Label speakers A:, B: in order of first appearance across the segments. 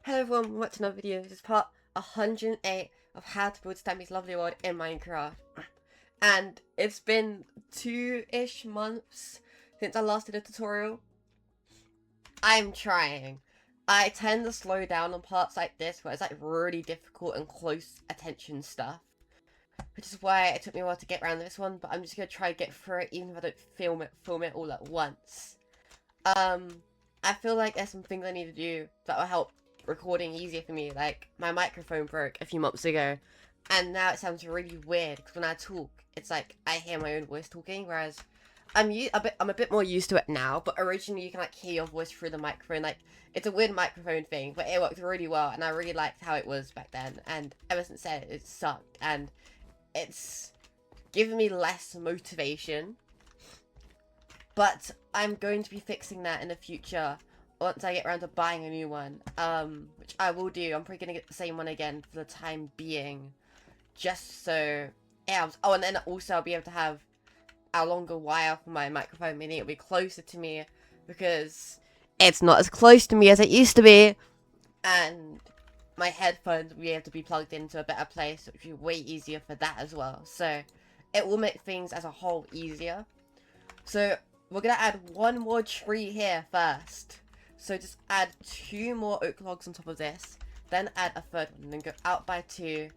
A: Hello everyone, welcome to another video. This is part 108 of how to build Stampy's Lovely World in Minecraft. And it's been 2-ish months since I last did a tutorial. I'm trying. I tend to slow down on parts like this where it's like really difficult and close attention stuff. Which is why it took me a while to get around this one, but I'm just going to try and get through it even if I don't film it all at once. I feel like there's some things I need to do that will help recording easier for me. Like, my microphone broke a few months ago, and now it sounds really weird, because when I talk, it's like I hear my own voice talking, whereas I'm a bit more used to it now, but originally you can like hear your voice through the microphone. Like, it's a weird microphone thing, but it worked really well, and I really liked how it was back then, and ever since then, it sucked, and it's given me less motivation. But I'm going to be fixing that in the future once I get around to buying a new one. Which I will do. I'm probably going to get the same one again for the time being. Just so... Yeah. Oh, and then also I'll be able to have a longer wire for my microphone, meaning it'll be closer to me. Because it's not as close to me as it used to be. And my headphones will be able to be plugged into a better place, which will be way easier for that as well. So it will make things as a whole easier. So we're gonna add one more tree here first. So just add 2 more oak logs on top of this. Then add a third one. And then go out by 2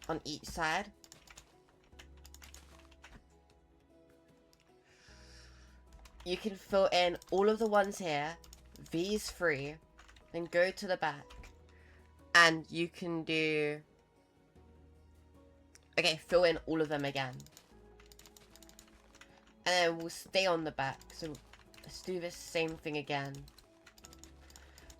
A: on each side. You can fill in all of the ones here. These 3. Then go to the back. And you can do... Okay, fill in all of them again. And then we'll stay on the back. So let's do this same thing again.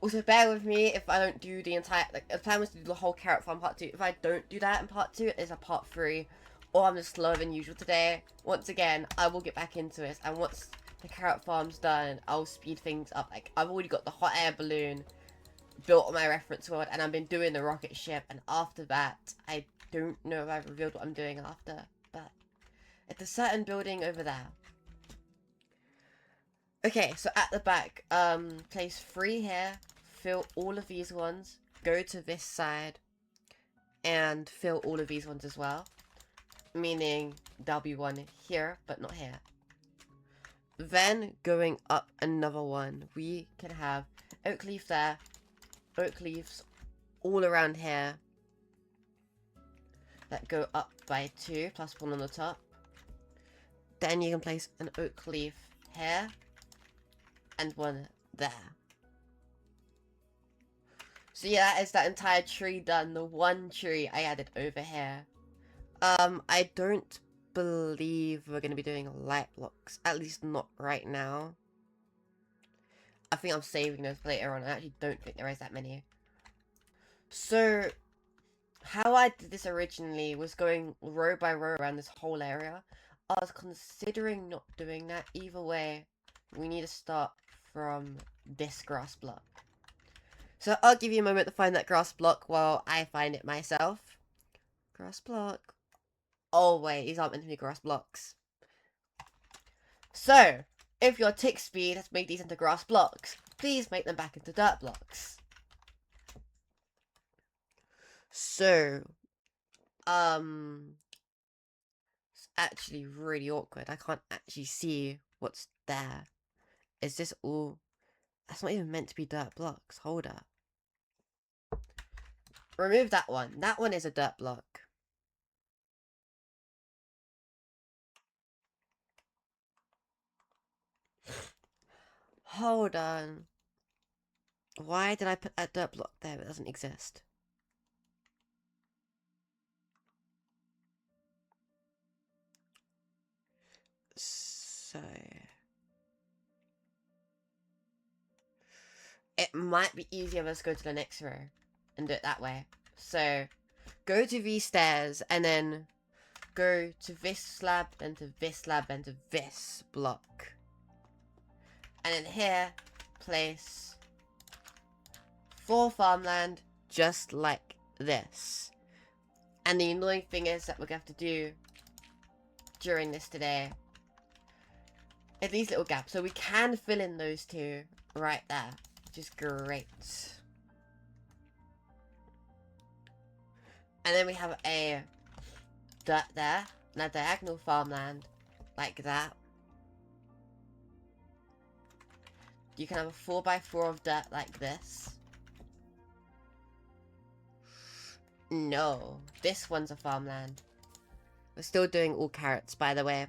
A: Also, bear with me if I don't do the entire... Like, the plan was to do the whole carrot farm part 2. If I don't do that in part 2, it's a part 3. Or I'm just slower than usual today. Once again, I will get back into it. And once the carrot farm's done, I'll speed things up. Like, I've already got the hot air balloon built on my reference world. And I've been doing the rocket ship. And after that, I don't know if I've revealed what I'm doing after. But it's a certain building over there. Okay, so at the back, place 3 here, fill all of these ones, go to this side, and fill all of these ones as well. Meaning, there'll be one here, but not here. Then, going up another one, we can have oak leaf there, oak leaves all around here, that go up by 2, plus 1 on the top. Then you can place an oak leaf here, and one there. So yeah, that is that entire tree done. The one tree I added over here. I don't believe we're going to be doing light blocks. At least not right now. I think I'm saving those for later on. I actually don't think there is that many. So, how I did this originally was going row by row around this whole area. I was considering not doing that. Either way, we need to start from this grass block. So I'll give you a moment to find that grass block while I find it myself. Grass block. Oh wait, these aren't meant to be grass blocks. So, if your tick speed has made these into grass blocks, please make them back into dirt blocks. So, it's actually really awkward. I can't actually see what's there. Is this all... That's not even meant to be dirt blocks. Hold up. Remove that one. That one is a dirt block. Hold on. Why did I put that dirt block there that doesn't exist? So... It might be easier if I just go to the next row and do it that way. So, go to these stairs and then go to this slab, then to this slab, then to this block. And then here, place 4 farmland, just like this. And the annoying thing is that we're going to have to do during this today is these little gaps. So we can fill in those 2 right there, which is great. And then we have a dirt there. And a diagonal farmland. Like that. You can have a 4x4 of dirt like this. No. This one's a farmland. We're still doing all carrots, by the way.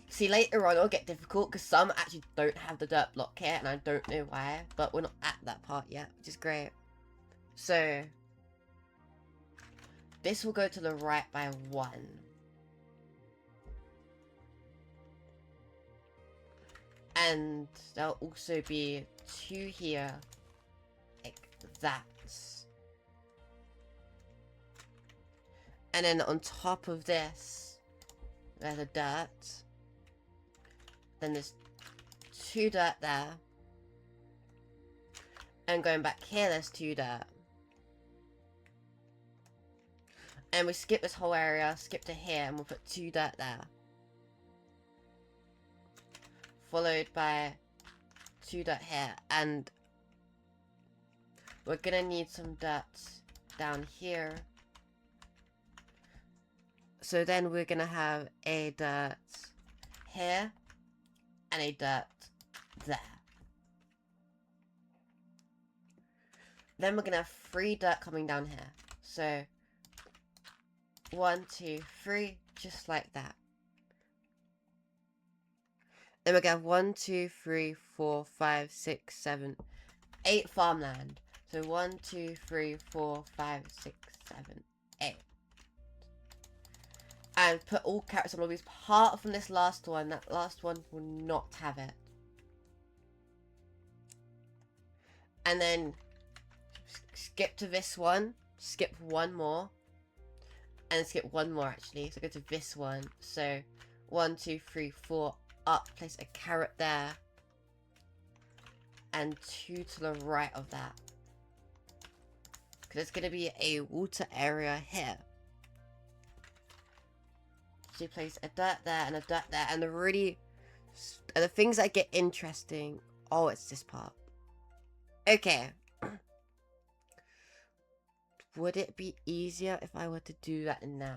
A: See, later on it'll get difficult because some actually don't have the dirt block here, and I don't know why, but we're not at that part yet, which is great. So, this will go to the right by 1. And there'll also be 2 here, like that. And then on top of this, there's a dirt. Then there's 2 dirt there. And going back here, there's 2 dirt. And we skip this whole area, skip to here, and we'll put 2 dirt there. Followed by 2 dirt here. And we're gonna need some dirt down here. So then we're gonna have a dirt here. And a dirt there. Then we're gonna have 3 dirt coming down here. So 1, 2, 3, just like that. Then we're gonna have 1, 2, 3, 4, 5, 6, 7, 8 farmland. So 1, 2, 3, 4, 5, 6, 7, 8. And put all carrots on lobbies apart from this last one. That last one will not have it. And then skip to this one. Skip 1 more. And skip 1 more actually. So go to this one. So 1, 2, 3, 4 up. Place a carrot there. And 2 to the right of that. Because there's going to be a water area here. So you place a dirt there and a dirt there. And the things that get interesting. Oh, it's this part. Okay. Would it be easier if I were to do that now?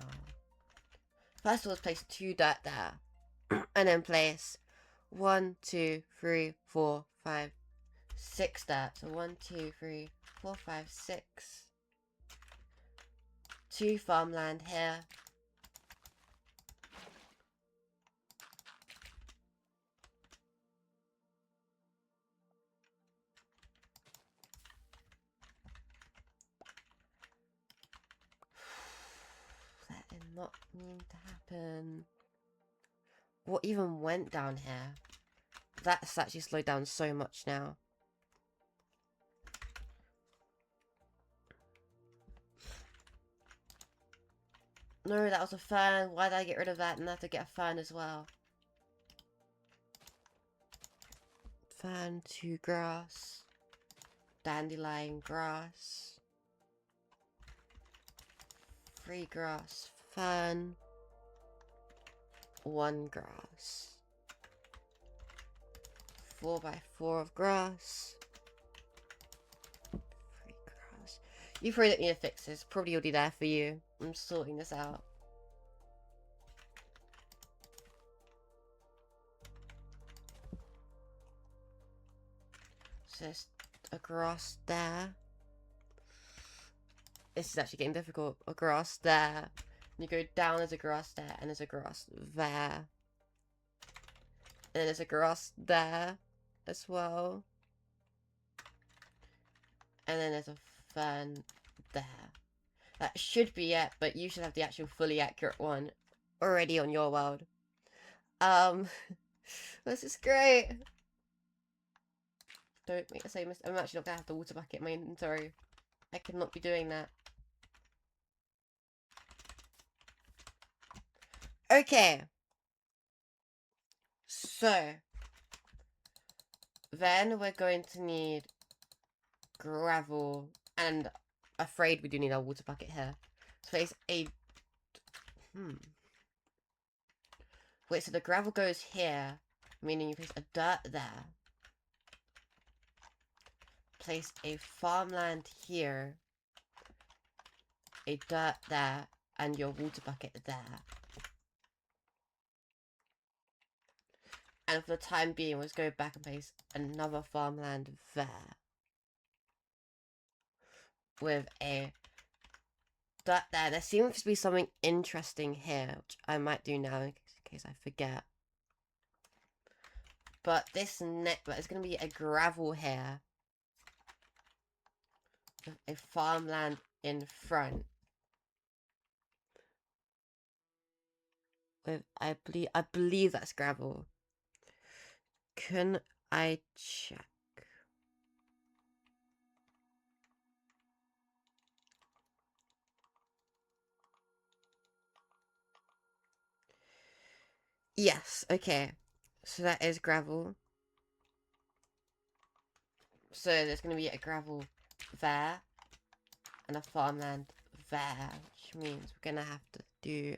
A: First of all, let's place 2 dirt there. And then place 1, 2, 3, 4, 5, 6 dirt. So 1, 2, 3, 4, 5, 6. 2 farmland here. That did not mean to happen. What even went down here? That's actually slowed down so much now. No, that was a fern. Why did I get rid of that and have to get a fern as well? Fern to grass. Dandelion grass. 3 grass. Fern. 1 grass. 4x4 of grass. 3 grass. You probably don't need to fix this. Probably already there for you. I'm sorting this out. So there's a grass there. This is actually getting difficult. A grass there. And you go down, there's a grass there, and there's a grass there. And then there's a grass there as well. And then there's a fern there. That should be it, but you should have the actual fully accurate one already on your world. This is great. Don't make the same mistake. I'm actually not gonna have the water bucket in my inventory. I cannot be doing that. Okay. So. Then we're going to need gravel. And afraid we do need our water bucket here. So place a... Wait, so the gravel goes here. Meaning you place a dirt there. place a farmland here, a dirt there, and your water bucket there. And for the time being, let's go back and place another farmland there. With a dirt there. There seems to be something interesting here, which I might do now in case I forget. But this it's going to be a gravel here. With a farmland in front. With I believe that's gravel. Can I check? Yes, okay. So that is gravel. So there's going to be a gravel there. And a farmland there. Which means we're going to have to do...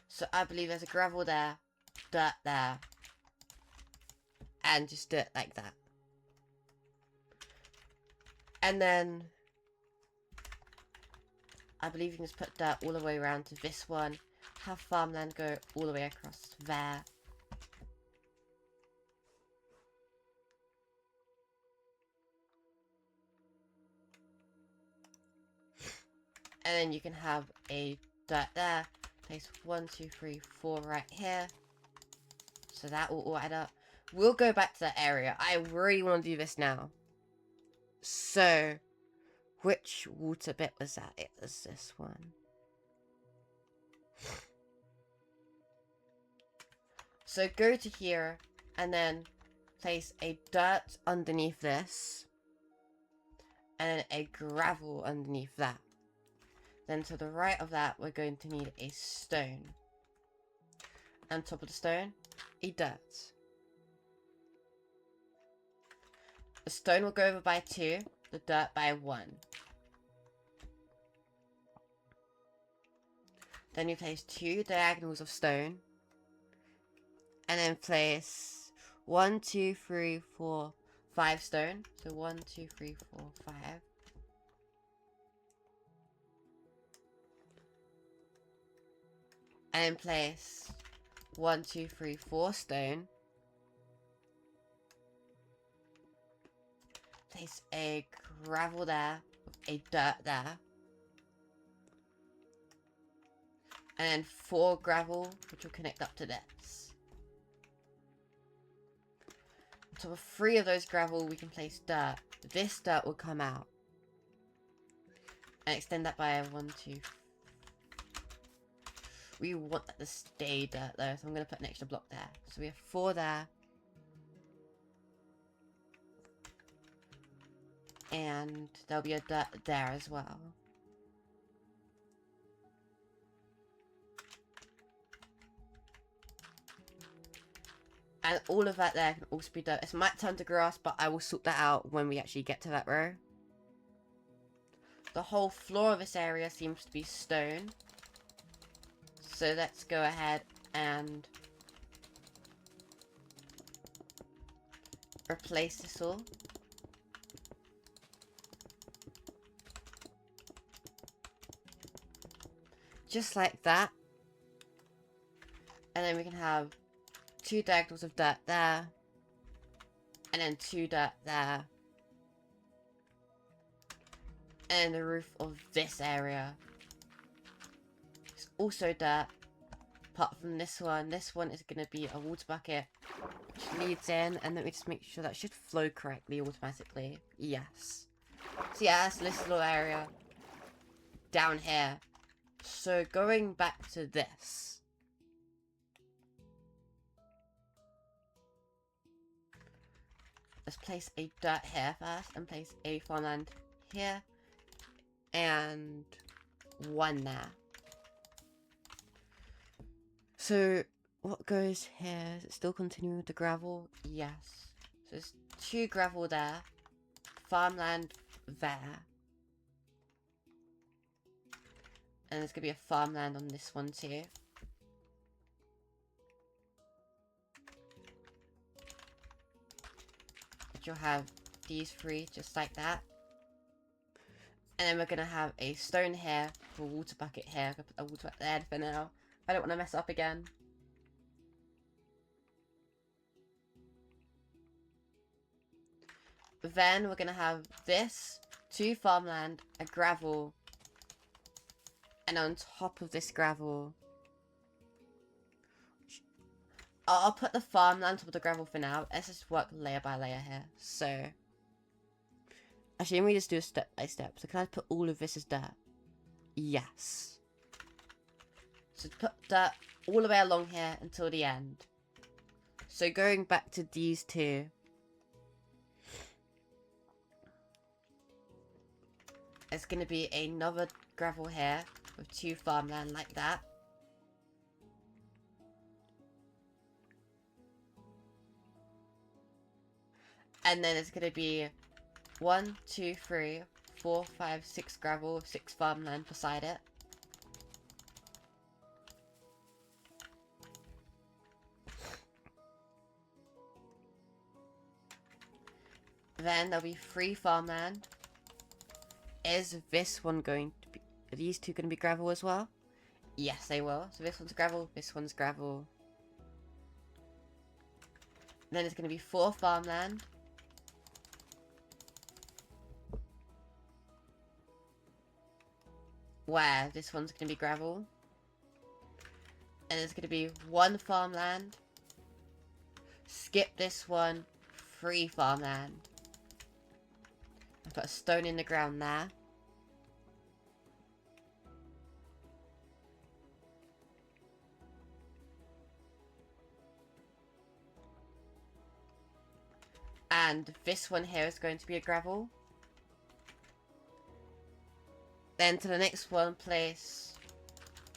A: So I believe there's a gravel there, dirt there, and just dirt like that. And then I believe you can just put dirt all the way around to this one, have farmland go all the way across there. And then you can have a dirt there, place 1, 2, 3, 4 right here. So that will all add up. We'll go back to that area. I really want to do this now. So, which water bit was that? It was this one. So go to here, and then place a dirt underneath this. And then a gravel underneath that. Then to the right of that, we're going to need a stone. And top of the stone, a dirt. The stone will go over by 2, the dirt by 1. Then you place 2 diagonals of stone. And then place 1, 2, 3, 4, 5 stone. So 1, 2, 3, 4, 5. And then place 1, 2, 3, 4 stone. Place a gravel there, a dirt there. And then 4 gravel, which will connect up to this. So with 3 of those gravel, we can place dirt. This dirt will come out. And extend that by 1, 2. We want that to stay dirt though, so I'm going to put an extra block there. So we have 4 there. And there'll be a dirt there as well. And all of that there can also be dirt. It might turn to grass, but I will sort that out when we actually get to that row. The whole floor of this area seems to be stone. So let's go ahead and replace this all. Just like that. And then we can have 2 diagonals of dirt there. And then 2 dirt there. And the roof of this area. It's also dirt. Apart from this one is going to be a water bucket. Which leads in. And let me just make sure that should flow correctly automatically. Yes. So yeah, that's this little area. Down here. So going back to this. Let's place a dirt here first. And place a farmland here. And 1 there. So what goes here? Is it still continuing with the gravel? Yes. So there's 2 gravel there. Farmland there. And there's going to be a farmland on this one too. But you'll have these three just like that. And then we're going to have a stone here for a water bucket here. I'm going to put a water bucket there for now. I don't want to mess up again. Then we're going to have this, 2 farmland, a gravel. And on top of this gravel, I'll put the farmland on top of the gravel for now. Let's just work layer by layer here. So, actually, let me just do a step by step. So can I put all of this as dirt? Yes. So put dirt all the way along here until the end. So going back to these two. It's going to be another gravel here with 2 farmland like that. And then it's going to be 1, 2, 3, 4, 5, 6 gravel with 6 farmland beside it. Then there'll be 3 farmland. Is this one going to be... Are these 2 going to be gravel as well? Yes, they will. So this one's gravel, this one's gravel. And then it's going to be 4 farmland. Where this one's going to be gravel. And there's going to be 1 farmland. Skip this one, 3 farmland. Put a stone in the ground there. And this one here is going to be a gravel. Then to the next one, place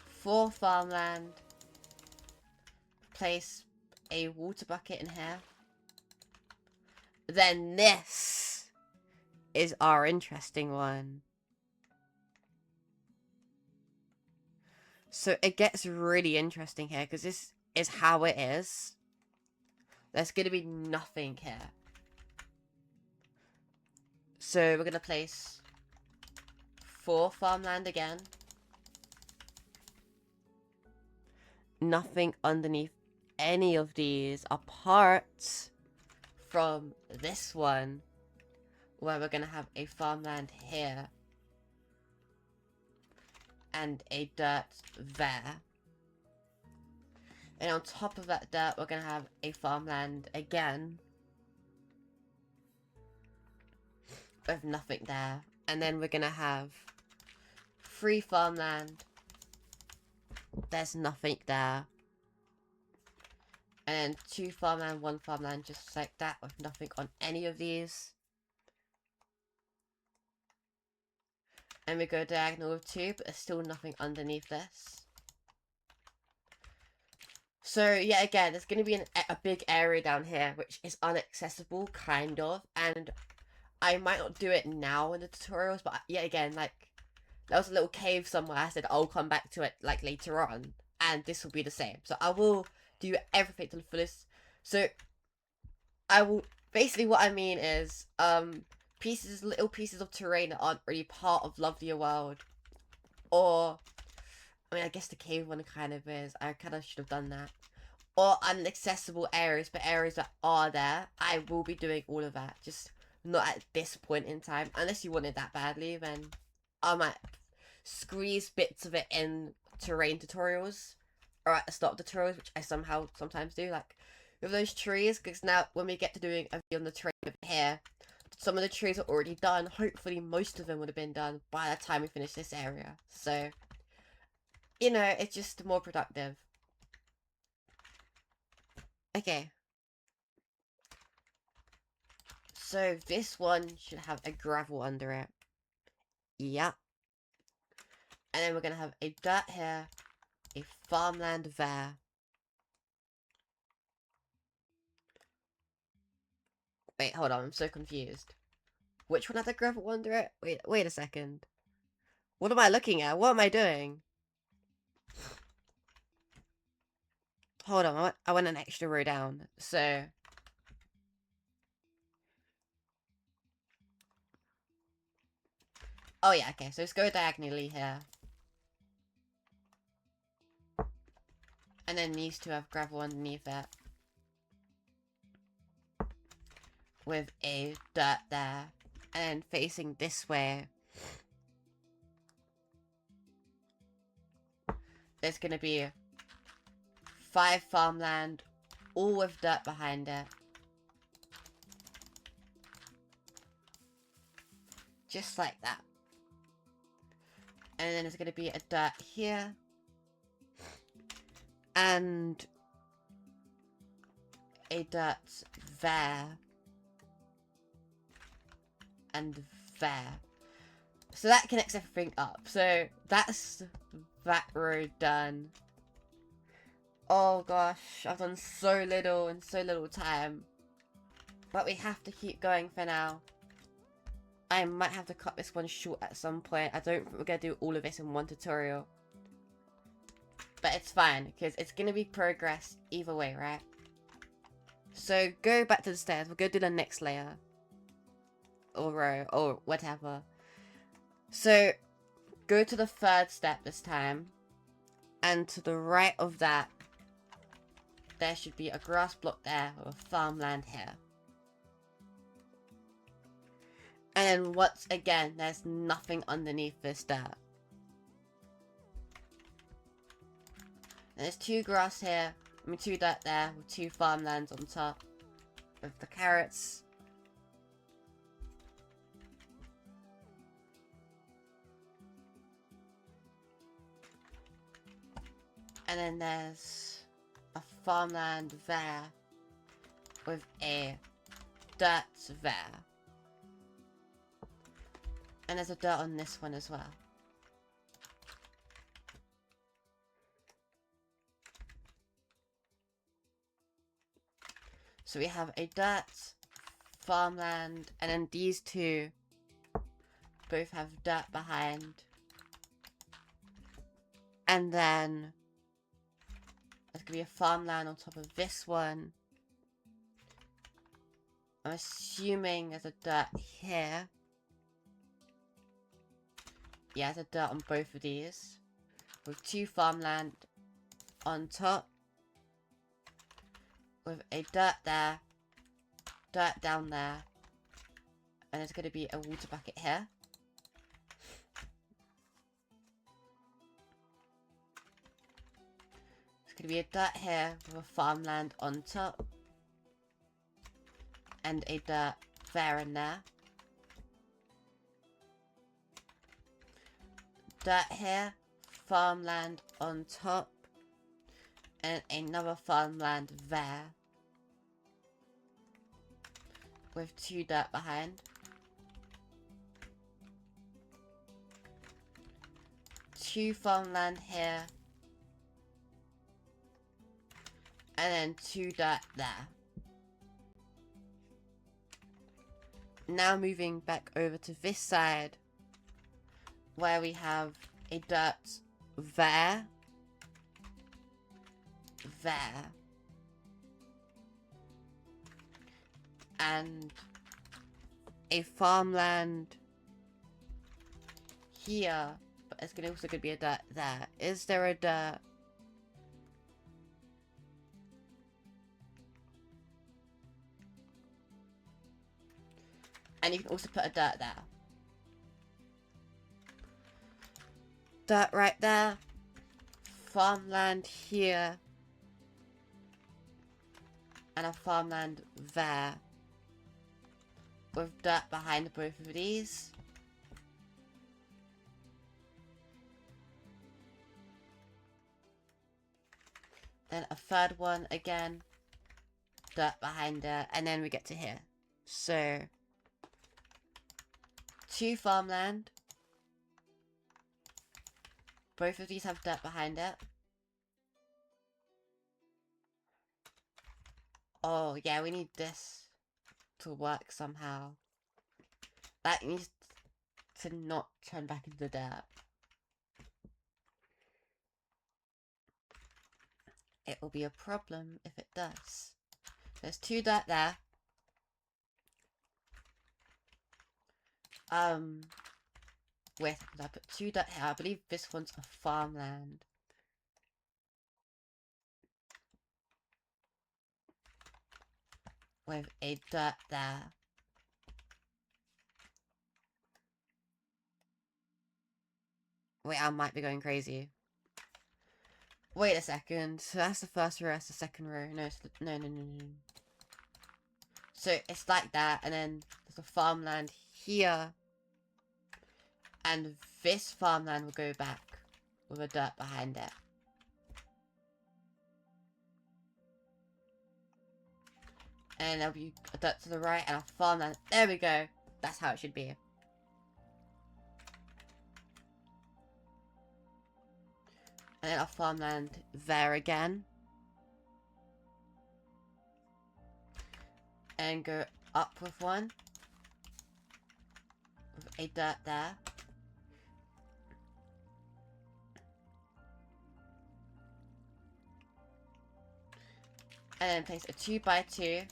A: 4 farmland. Place a water bucket in here. Then this is our interesting one. So it gets really interesting here because this is how it is. There's going to be nothing here. So we're going to place 4 farmland again. Nothing underneath any of these apart from this one, where we're going to have a farmland here and a dirt there. And on top of that dirt, we're going to have a farmland again with nothing there. And then we're going to have 3 farmland. There's nothing there. And then 2 farmland, 1 farmland, just like that, with nothing on any of these. And we go diagonal with 2, but there's still nothing underneath this. So, yeah, again, there's going to be a big area down here, which is inaccessible, kind of. And I might not do it now in the tutorials, but yeah, again, like, there was a little cave somewhere. I said I'll come back to it, like, later on. And this will be the same. So I will do everything to the fullest. So, I will... Basically, what I mean is, little pieces of terrain that aren't really part of Lovelier World. Or, I mean, I guess the cave one kind of is. I kind of should have done that. Or inaccessible areas, but areas that are there. I will be doing all of that. Just not at this point in time. Unless you want it that badly, then I might squeeze bits of it in terrain tutorials. Or at the start of the tutorials, which I sometimes do. Like, with those trees, because now when we get to doing a video on the terrain over here, some of the trees are already done. Hopefully most of them would have been done by the time we finish this area. So, you know, it's just more productive. Okay. So this one should have a gravel under it. Yeah. And then we're going to have a dirt here, a farmland there. Wait, hold on, I'm so confused. Which one had the gravel under it? Wait a second. What am I looking at? What am I doing? hold on, I went an extra row down, so... Oh yeah, okay, so let's go diagonally here. And then these two have gravel underneath it. With a dirt there. And then facing this way, there's gonna be 5 farmland, all with dirt behind it. Just like that. And then there's gonna be a dirt here. And a dirt there. And there. So that connects everything up. So that's that row done. Oh gosh, I've done so little in so little time. But we have to keep going for now. I might have to cut this one short at some point. I don't think we're going to do all of this in one tutorial. But it's fine, because it's going to be progress either way, right? So go back to the stairs. We'll go do the next layer. Or row, or whatever. So go to the 3rd step this time. And to the right of that, there should be a grass block there with farmland here. And then once again, there's nothing underneath this dirt. And there's 2 grass here, 2 dirt there, with 2 farmlands on top. With the carrots. And then there's a farmland there, with a dirt there. And there's a dirt on this one as well. So we have a dirt, farmland, and then these two both have dirt behind. And then there's gonna be a farmland on top of this one. I'm assuming there's a dirt here. Yeah, there's a dirt on both of these. With 2 farmland on top. With a dirt there. Dirt down there. And there's going to be a water bucket here. There's going to be a dirt here with a farmland on top. And a dirt there and there. Dirt here, farmland on top, and another farmland there, with 2 dirt behind. 2 farmland here, and then 2 dirt there. Now moving back over to this side, where we have a dirt there, and a farmland here, but it's also going to be a dirt there. Is there a dirt? And you can also put a dirt there. Dirt right there. Farmland here. And a farmland there. With dirt behind both of these. Then a 3rd one again. Dirt behind it. And then we get to here. So 2 farmland. Both of these have dirt behind it. Oh, yeah, we need this to work somehow. That needs to not turn back into the dirt. it will be a problem if it does. There's 2 dirt there. Wait, I put 2 dirt here. I believe this one's a farmland. With a dirt there. Wait, I might be going crazy. Wait a second. So that's the first row, that's the second row. No, no. So it's like that, and then there's a farmland here. And this farmland will go back with a dirt behind it. And there'll be a dirt to the right and a farmland. There we go. That's how it should be. And then a farmland there again. And go up with one. With a dirt there. And then place a 2x2.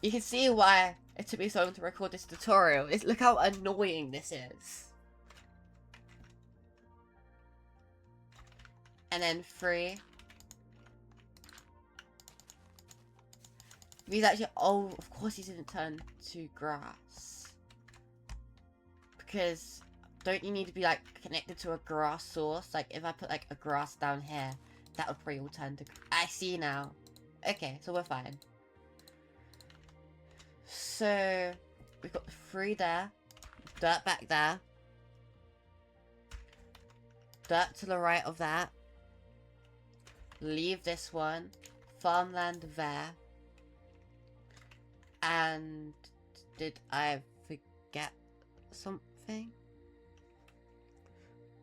A: You can see why it took me so long to record this tutorial. Look how annoying this is. And then 3. These actually, oh, of course these didn't turn to grass. Because don't you need to be like connected to a grass source? Like if I put like a grass down here, that would probably all turn to, I see now. Okay, so we're fine. So we've got 3 there, dirt back there, dirt to the right of that, leave this one, farmland there, and did I forget something?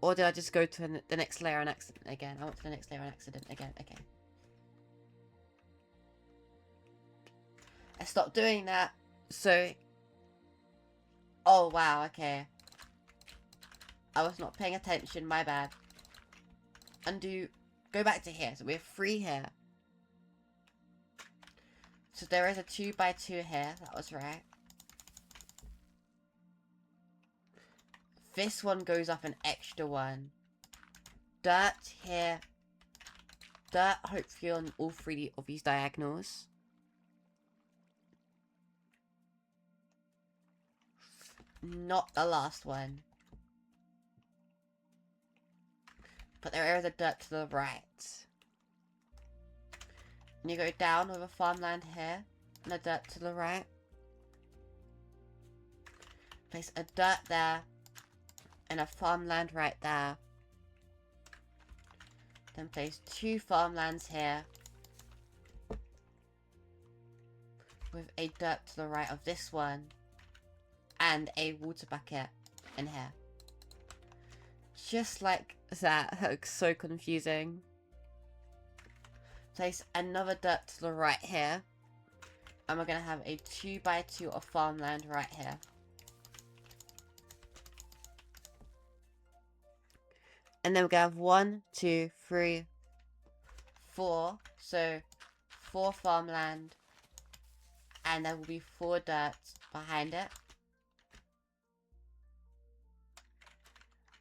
A: Or did I just go to the next layer on accident again? I went to the next layer on accident again, okay. I stopped doing that, so... Oh, wow, okay. I was not paying attention, my bad. Undo, go back to here, so we have 3 here. So there is a 2x2 here, that was right. This one goes up an extra one. Dirt here. Dirt, hopefully on all 3 of these diagonals. Not the last one. But there is a dirt to the right. And you go down with a farmland here. And a dirt to the right. Place a dirt there. And a farmland right there. Then place 2 farmlands here. With a dirt to the right of this one. And a water bucket in here. Just like that. That looks so confusing. Place another dirt to the right here. And we're going to have a 2x2 of farmland right here. And then we're going to have 1, 2, 3, 4. So 4 farmland. And there will be 4 dirt behind it.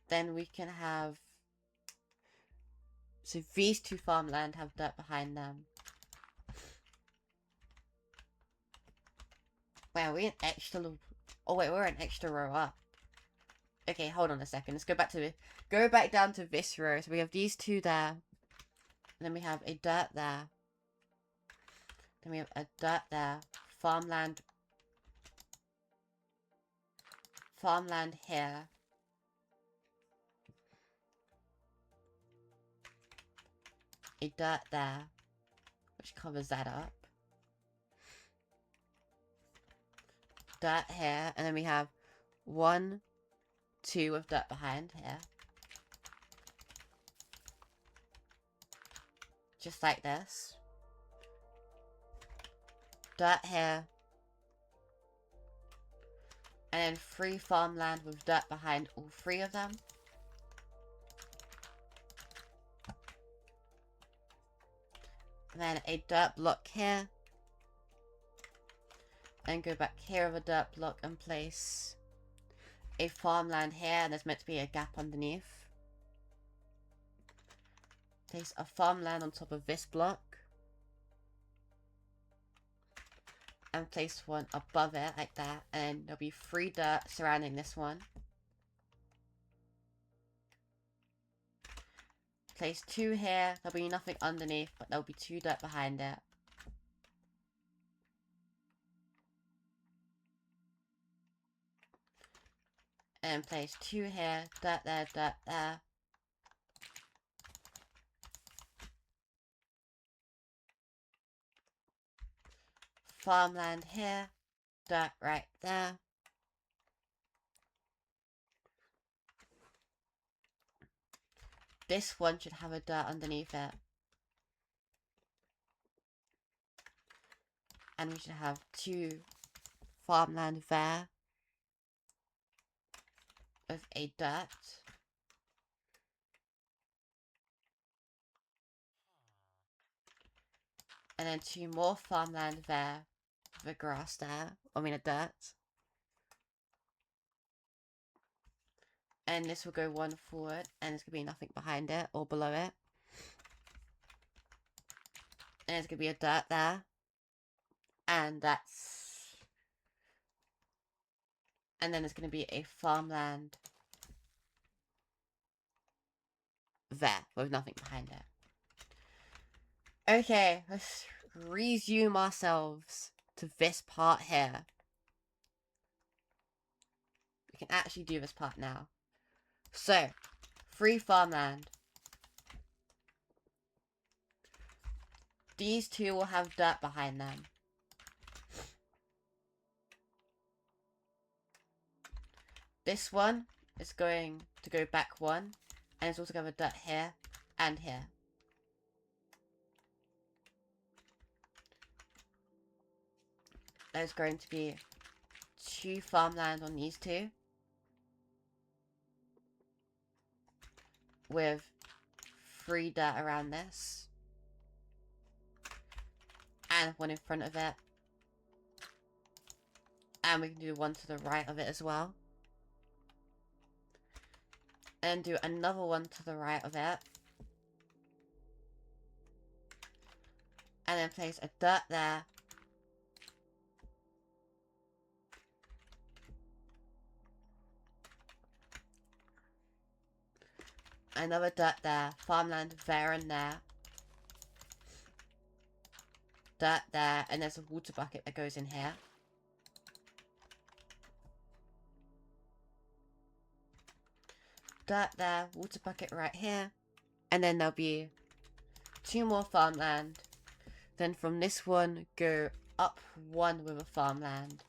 A: Then we can have... So these 2 farmland have dirt behind them. Wait, are we an extra... Oh wait, we're an extra row up. Okay, hold on a second. Let's go back to... Go back down to this row. So we have these 2 there. And then we have a dirt there. Then we have a dirt there. Farmland. Farmland here. A dirt there. Which covers that up. Dirt here. And then we have 1, 2 with dirt behind here. Just like this. Dirt here. And then 3 farmland with dirt behind all 3 of them. Then a dirt block here. Then go back here with a dirt block and place a farmland here, and there's meant to be a gap underneath. Place a farmland on top of this block. And place one above it, like that. And there'll be 3 dirt surrounding this one. Place 2 here. There'll be nothing underneath, but there'll be 2 dirt behind it. And place 2 here. Dirt there, dirt there. Farmland here. Dirt right there. This one should have a dirt underneath it. And we should have 2 farmland there. With a dirt. And then 2 more farmland there. With a grass there. I mean a dirt. And this will go 1 forward, and there's going to be nothing behind it or below it. And there's going to be a dirt there. And that's... And then there's going to be a farmland there, with nothing behind it. Okay, let's resume ourselves to this part here. We can actually do this part now. So, 3 farmland. These 2 will have dirt behind them. This one is going to go back 1. And it's also going to have dirt here and here. There's going to be 2 farmland on these 2. With 3 dirt around this. And 1 in front of it. And we can do 1 to the right of it as well. And do another 1 to the right of it. And then place a dirt there. Another dirt there. Farmland there and there. Dirt there. And there's a water bucket that goes in here. Dirt there. Water bucket right here. And then there'll be 2 more farmland. Then from this one, go up 1 with a farmland.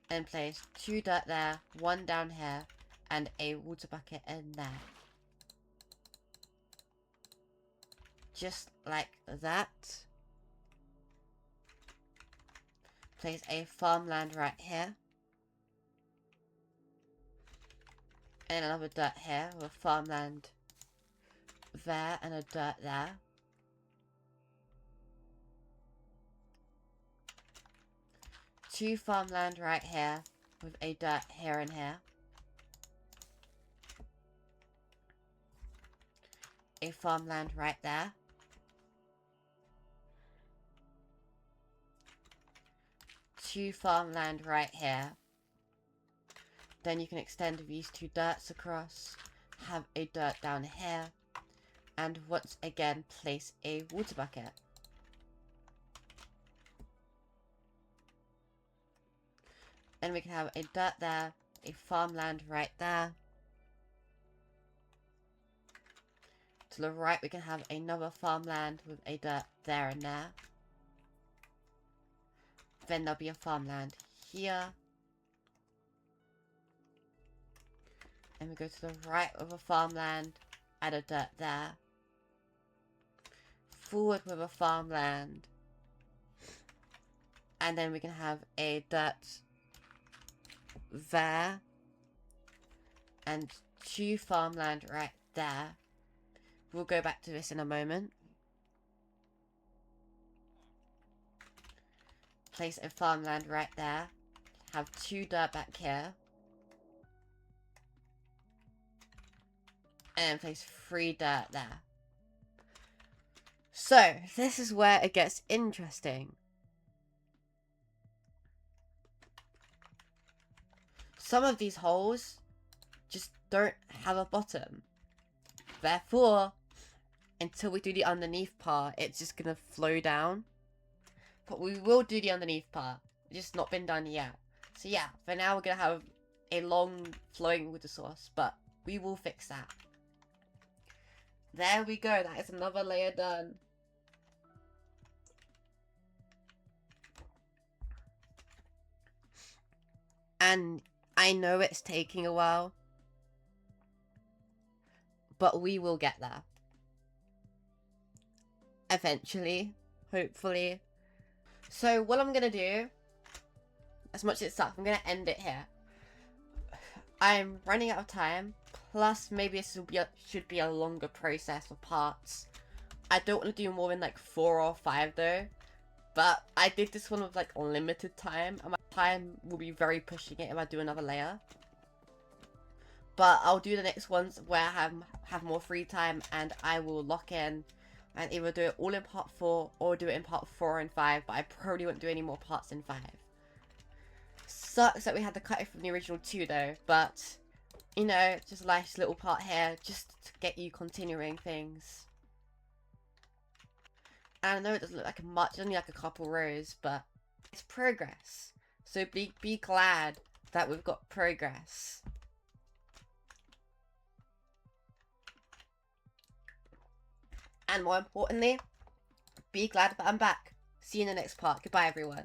A: And place 2 dirt there, 1 down here, and a water bucket in there. Just like that. Place a farmland right here. And another dirt here with farmland there and a dirt there. Two farmland right here with a dirt here and here. A farmland right there. Two farmland right here. Then you can extend these 2 dirts across, have a dirt down here, and once again place a water bucket. Then we can have a dirt there, a farmland right there. To the right we can have another farmland with a dirt there and there. Then there'll be a farmland here. And we go to the right of a farmland, add a dirt there. Forward with a farmland. And then we can have a dirt there. And 2 farmland right there. We'll go back to this in a moment. Place a farmland right there. Have 2 dirt back here. And place 3 dirt there. So, this is where it gets interesting. Some of these holes just don't have a bottom. Therefore, until we do the underneath part, it's just gonna flow down. But we will do the underneath part. It's just not been done yet. So yeah, for now we're gonna have a long flowing water source, but we will fix that. There we go, that is another layer done. And I know it's taking a while, but we will get there. Eventually, hopefully. So what I'm gonna do, as much as it sucks, I'm gonna end it here. I'm running out of time, plus maybe this should be a longer process for parts. I don't want to do more than like 4 or 5 though, but I did this one with like limited time, and my time will be very pushing it if I do another layer. But I'll do the next ones where I have more free time, and I will lock in and either do it all in part 4 or do it in part 4 and 5, but I probably won't do any more parts in 5. Sucks that we had to cut it from the original 2 though, but you know, just a nice little part here just to get you continuing things. And I know it doesn't look like much, only like a couple rows, but it's progress. So be glad that we've got progress. And more importantly, be glad that I'm back. See you in the next part. Goodbye, everyone.